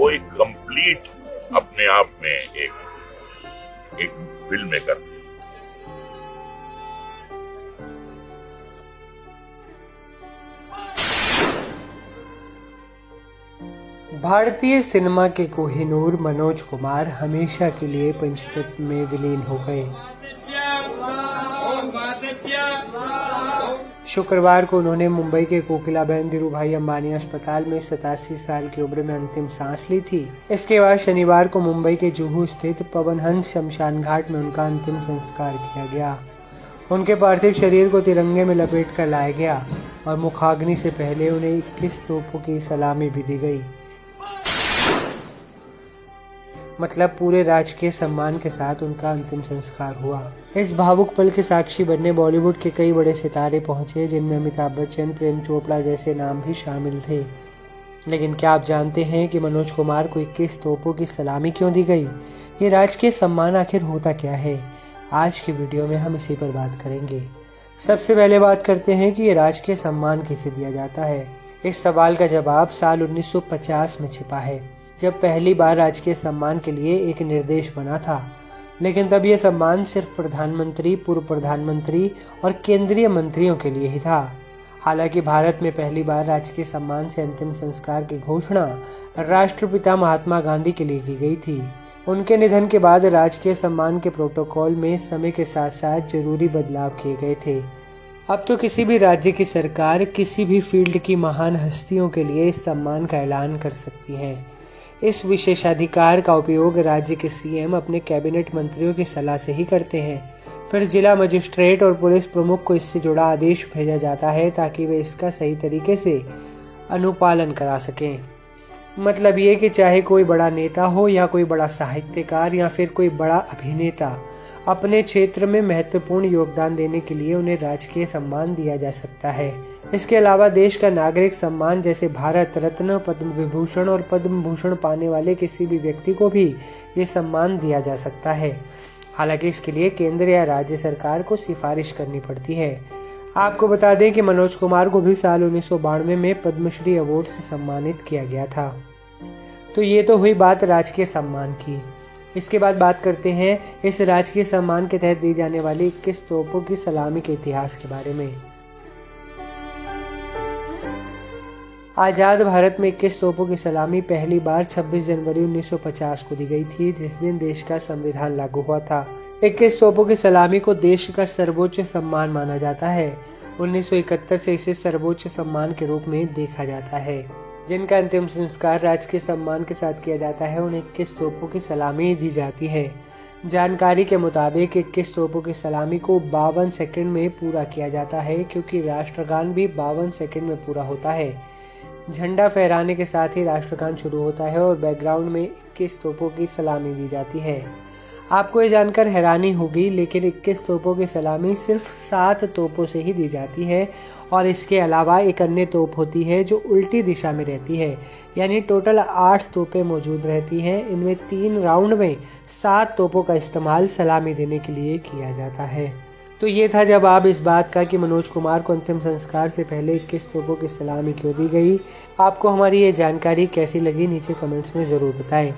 वो एक कंप्लीट अपने आप में एक फिल्म मेकर थे। भारतीय सिनेमा के कोहिनूर मनोज कुमार हमेशा के लिए पंचतत्व में विलीन हो गए। शुक्रवार को उन्होंने मुंबई के कोकिलाबेन धीरूभाई अंबानी अस्पताल में 87 साल की उम्र में अंतिम सांस ली थी। इसके बाद शनिवार को मुंबई के जुहू स्थित पवन हंस शमशान घाट में उनका अंतिम संस्कार किया गया। उनके पार्थिव शरीर को तिरंगे में लपेट कर लाया गया और मुखाग्नि से पहले उन्हें 21 तोपों की सलामी भी दी गई। मतलब पूरे राजकीय सम्मान के साथ उनका अंतिम संस्कार हुआ। इस भावुक पल के साक्षी बनने बॉलीवुड के कई बड़े सितारे पहुंचे, जिनमें अमिताभ बच्चन, प्रेम चोपड़ा जैसे नाम भी शामिल थे। लेकिन क्या आप जानते हैं कि मनोज कुमार को 21 तोपों की सलामी क्यों दी गई? ये राजकीय सम्मान आखिर होता क्या है? आज की वीडियो में हम इसी पर बात करेंगे। सबसे पहले बात करते हैं कि ये राजकीय सम्मान किसे दिया जाता है। इस सवाल का जवाब साल 1950 में छिपा है, जब पहली बार राजकीय सम्मान के लिए एक निर्देश बना था। लेकिन तब यह सम्मान सिर्फ प्रधानमंत्री, पूर्व प्रधानमंत्री और केंद्रीय मंत्रियों के लिए ही था। हालांकि भारत में पहली बार राजकीय सम्मान से अंतिम संस्कार की घोषणा राष्ट्रपिता महात्मा गांधी के लिए की गई थी। उनके निधन के बाद राजकीय सम्मान के प्रोटोकॉल में समय के साथ साथ जरूरी बदलाव किए गए थे। अब तो किसी भी राज्य की सरकार किसी भी फील्ड की महान हस्तियों के लिए इस सम्मान का ऐलान कर सकती है। इस विशेषाधिकार का उपयोग राज्य के सीएम अपने कैबिनेट मंत्रियों की सलाह से ही करते हैं। फिर जिला मजिस्ट्रेट और पुलिस प्रमुख को इससे जुड़ा आदेश भेजा जाता है ताकि वे इसका सही तरीके से अनुपालन करा सकें। मतलब ये कि चाहे कोई बड़ा नेता हो या कोई बड़ा साहित्यकार या फिर कोई बड़ा अभिनेता, अपने क्षेत्र में महत्वपूर्ण योगदान देने के लिए उन्हें राजकीय सम्मान दिया जा सकता है। इसके अलावा देश का नागरिक सम्मान जैसे भारत रत्न, पद्म विभूषण और पद्म भूषण पाने वाले किसी भी व्यक्ति को भी ये सम्मान दिया जा सकता है। हालांकि इसके लिए केंद्र या राज्य सरकार को सिफारिश करनी पड़ती है। आपको बता दें कि मनोज कुमार को भी साल 1992 में पद्मश्री अवार्ड से सम्मानित किया गया था। तो ये तो हुई बात राजकीय सम्मान की। इसके बाद बात करते हैं इस राजकीय सम्मान के तहत दी जाने वाली 21 तोपों की सलामी के इतिहास के बारे में। आजाद भारत में 21 तोपों की सलामी पहली बार 26 जनवरी 1950 को दी गई थी, जिस दिन देश का संविधान लागू हुआ था। 21 तोपों की सलामी को देश का सर्वोच्च सम्मान माना जाता है। 1971 से इसे सर्वोच्च सम्मान के रूप में देखा जाता है। जिनका अंतिम संस्कार राजकीय सम्मान के साथ किया जाता है, उन्हें 21 तोपों की सलामी दी जाती है। जानकारी के मुताबिक 21 तोपों की सलामी को 52 सेकंड में पूरा किया जाता है, क्योंकि राष्ट्रगान भी 52 सेकंड में पूरा होता है। झंडा फहराने के साथ ही राष्ट्रगान शुरू होता है और बैकग्राउंड में 21 तोपों की सलामी दी जाती है। आपको ये जानकर हैरानी होगी, लेकिन 21 तोपों की सलामी सिर्फ 7 तोपों से ही दी जाती है और इसके अलावा एक अन्य तोप होती है जो उल्टी दिशा में रहती है। यानी टोटल 8 तोपें मौजूद रहती हैं। इनमें 3 राउंड में 7 तोपों का इस्तेमाल सलामी देने के लिए किया जाता है। तो ये था जवाब इस बात का कि मनोज कुमार को अंतिम संस्कार से पहले 21 तोपों की सलामी क्यों दी गई। आपको हमारी ये जानकारी कैसी लगी नीचे कमेंट्स में जरूर बताएं।